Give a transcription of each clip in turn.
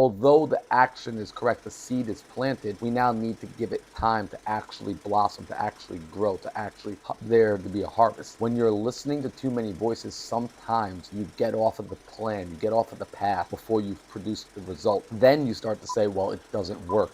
although the action is correct, the seed is planted, we now need to give it time to actually blossom, to actually grow, to actually there to be a harvest. When you're listening to too many voices, sometimes you get off of the plan, you get off of the path before you've produced the result. Then you start to say, well, it doesn't work.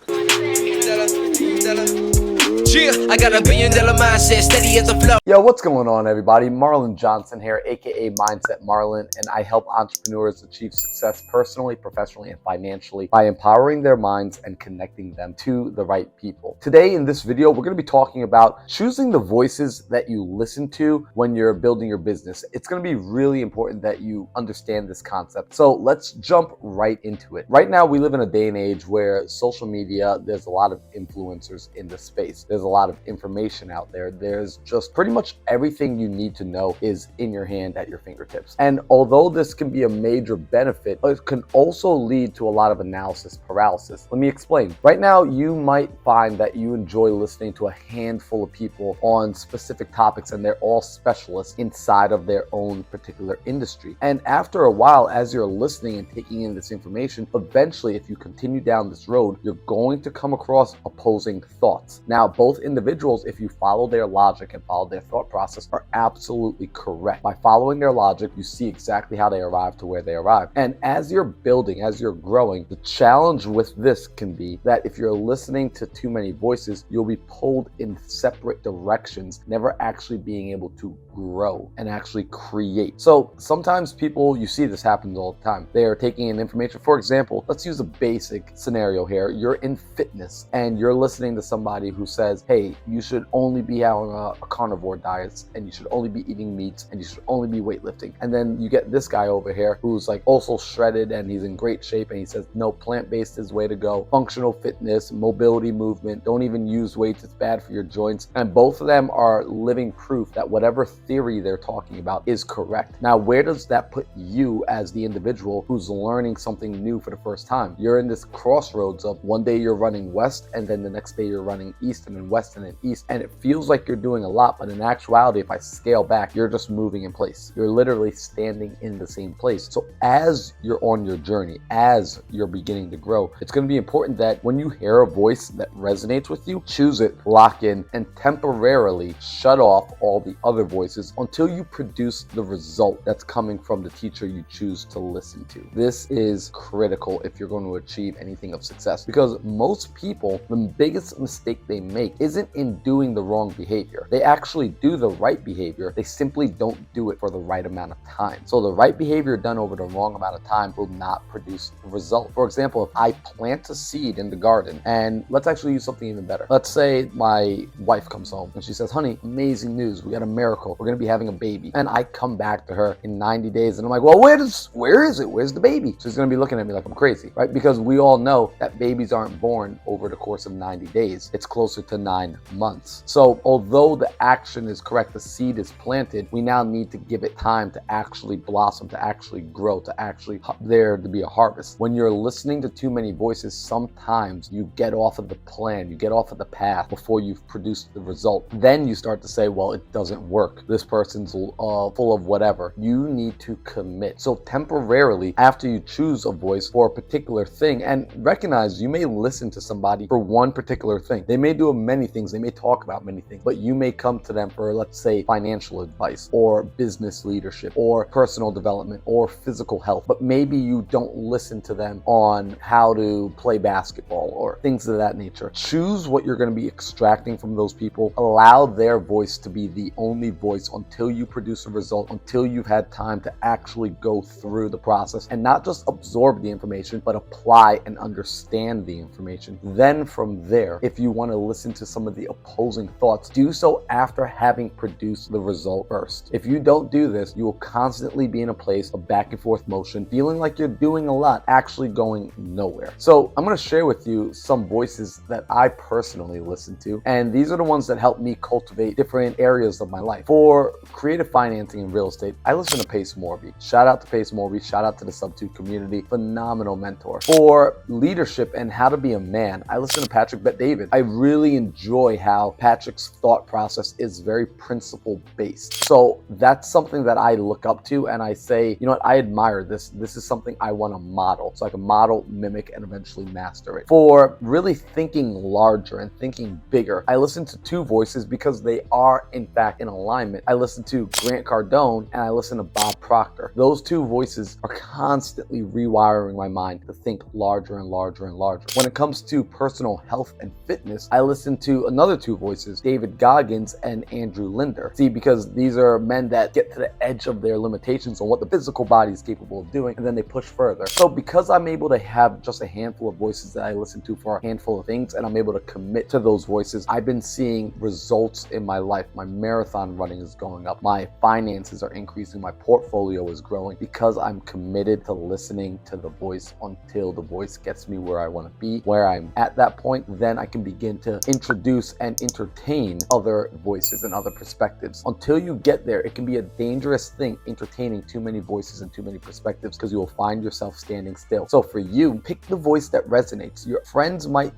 I got $1 billion mindset, steady as a flow. Yo, what's going on, everybody? Marlon Johnson here, aka Mindset Marlon, and I help entrepreneurs achieve success personally, professionally, and financially by empowering their minds and connecting them to the right people. Today in this video, we're going to be talking about choosing the voices that you listen to when you're building your business. It's going to be really important that you understand this concept. So let's jump right into it. Right now, we live in a day and age where social media, there's a lot of influencers in the space. There's a lot of information out there. There's just pretty much everything you need to know is in your hand at your fingertips. And although this can be a major benefit, it can also lead to a lot of analysis paralysis. Let me explain. Right now, you might find that you enjoy listening to a handful of people on specific topics, and they're all specialists inside of their own particular industry. And after a while, as you're listening and taking in this information, eventually, if you continue down this road, you're going to come across opposing thoughts. Now, both individuals, if you follow their logic and follow their thought process, are absolutely correct. By following their logic, you see exactly how they arrived to where they arrived. And as you're building, as you're growing, the challenge with this can be that if you're listening to too many voices, you'll be pulled in separate directions, never actually being able to grow and actually create. So sometimes people, you see this happens all the time. They are taking in information. For example, let's use a basic scenario here. You're in fitness and you're listening to somebody who says, hey, you should only be having a carnivore diet, and you should only be eating meats, and you should only be weightlifting. And then you get this guy over here who's like also shredded and he's in great shape, and he says, no, plant-based is the way to go. Functional fitness, mobility movement, don't even use weights, it's bad for your joints. And both of them are living proof that whatever theory they're talking about is correct. Now, where does that put you as the individual who's learning something new for the first time? You're in this crossroads of one day you're running west, and then the next day you're running east, and then west, and then east, and it feels like you're doing a lot, but in actuality, if I scale back, you're just moving in place. You're literally standing in the same place. So as you're on your journey, as you're beginning to grow, it's going to be important that when you hear a voice that resonates with you, choose it, lock in, and temporarily shut off all the other voices until you produce the result that's coming from the teacher you choose to listen to. This is critical if you're going to achieve anything of success, because most people, the biggest mistake they make isn't in doing the wrong behavior. They actually do the right behavior. They simply don't do it for the right amount of time. So the right behavior done over the wrong amount of time will not produce the result. For example, if I plant a seed in the garden, and let's actually use something even better. Let's say my wife comes home and she says, honey, amazing news. We got a miracle. We're going to be having a baby. And I come back to her in 90 days and I'm like, well, where is it? Where's the baby? She's going to be looking at me like I'm crazy, right? Because we all know that babies aren't born over the course of 90 days. It's closer to 9 months. So although the action is correct, the seed is planted, we now need to give it time to actually blossom, to actually grow, to actually there to be a harvest. When you're listening to too many voices, sometimes you get off of the plan, you get off of the path before you've produced the result. Then you start to say, well, it doesn't work. This person's full of whatever. You need to commit. So temporarily, after you choose a voice for a particular thing, and recognize you may listen to somebody for one particular thing. They may do many things, they may talk about many things, but you may come to them for, let's say, financial advice or business leadership or personal development or physical health, but maybe you don't listen to them on how to play basketball or things of that nature. Choose what you're going to be extracting from those people. Allow their voice to be the only voice until you produce a result, until you've had time to actually go through the process and not just absorb the information, but apply and understand the information. Then from there, if you want to listen to some of the opposing thoughts, do so after having produced the result first. If you don't do this, you will constantly be in a place of back and forth motion, feeling like you're doing a lot, actually going nowhere. So I'm going to share with you some voices that I personally listen to, and these are the ones that help me cultivate different areas of my life. For creative financing and real estate, I listen to Pace Morby. Shout out to Pace Morby. Shout out to the Sub2 community. Phenomenal mentor. For leadership and how to be a man, I listen to Patrick Bet-David. I really enjoy how Patrick's thought process is very principle based. So that's something that I look up to and I say, you know what, I admire this. This is something I want to model so I can model, mimic, and eventually master it. For really thinking larger and thinking bigger, I listen to two voices because they are in fact in alignment. I listen to Grant Cardone and I listen to Bob Proctor. Those two voices are constantly rewiring my mind to think larger and larger and larger. When it comes to personal health and fitness, I listen to another two voices, David Goggins and Andrew Linder. See, because these are men that get to the edge of their limitations on what the physical body is capable of doing, and then they push further. So because I'm able to have just a handful of voices that I listen to for a handful of things, and I'm able to commit to those voices, I've been seeing results in my life. My marathon running is going up. My finances are increasing. My portfolio is growing because I'm committed to listening to the voice until the voice gets me where I want to be. Where I'm at that point, then I can begin to introduce and entertain other voices and other perspectives. Until you get there, it can be a dangerous thing entertaining too many voices and too many perspectives, because you will find yourself standing still. So for you, pick the voice that resonates. Your friends might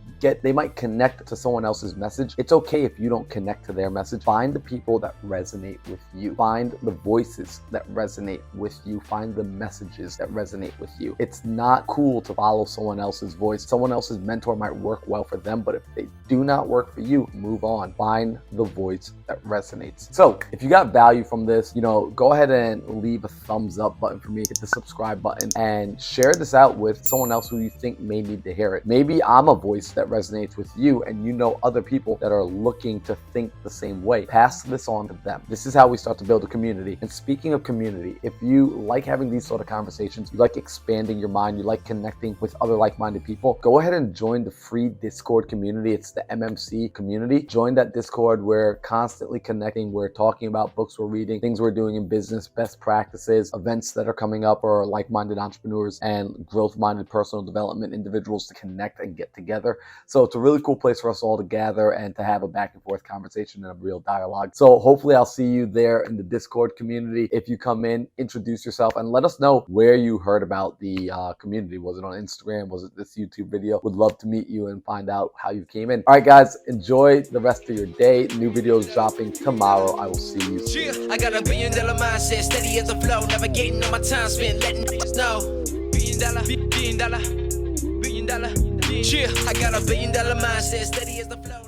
connect to someone else's message. It's okay if you don't connect to their message. Find the people that resonate with you. Find the voices that resonate with you. Find the messages that resonate with you. It's not cool to follow someone else's voice. Someone else's mentor might work well for them, but if they do not work for you, move on. Find the voice that resonates. So if you got value from this, go ahead and leave a thumbs up button for me, hit the subscribe button, and share this out with someone else who you think may need to hear it. Maybe I'm a voice that resonates with you and you know other people that are looking to think the same way. Pass this on to them. This is how we start to build a community. And speaking of community, if you like having these sort of conversations, you like expanding your mind, you like connecting with other like-minded people, go ahead and join the free Discord community. It's the MMC community. Join that Discord. We're constantly connecting. We're talking about books we're reading, things we're doing in business, best practices, events that are coming up, or like-minded entrepreneurs and growth-minded personal development individuals to connect and get together. So it's a really cool place for us all to gather and to have a back and forth conversation and a real dialogue. So hopefully I'll see you there in the Discord community. If you come in, introduce yourself and let us know where you heard about the community. Was it on Instagram? Was it this YouTube video? Would love to meet you and find out how you came in. All right, guys, enjoy the rest of your day. New videos dropping tomorrow. I will see you soon. I got $1 billion mindset, steady as the flow, navigating on my time spent, letting niggas know. $1 billion, $1 billion. Yeah, I got $1 billion mindset, steady as the flow.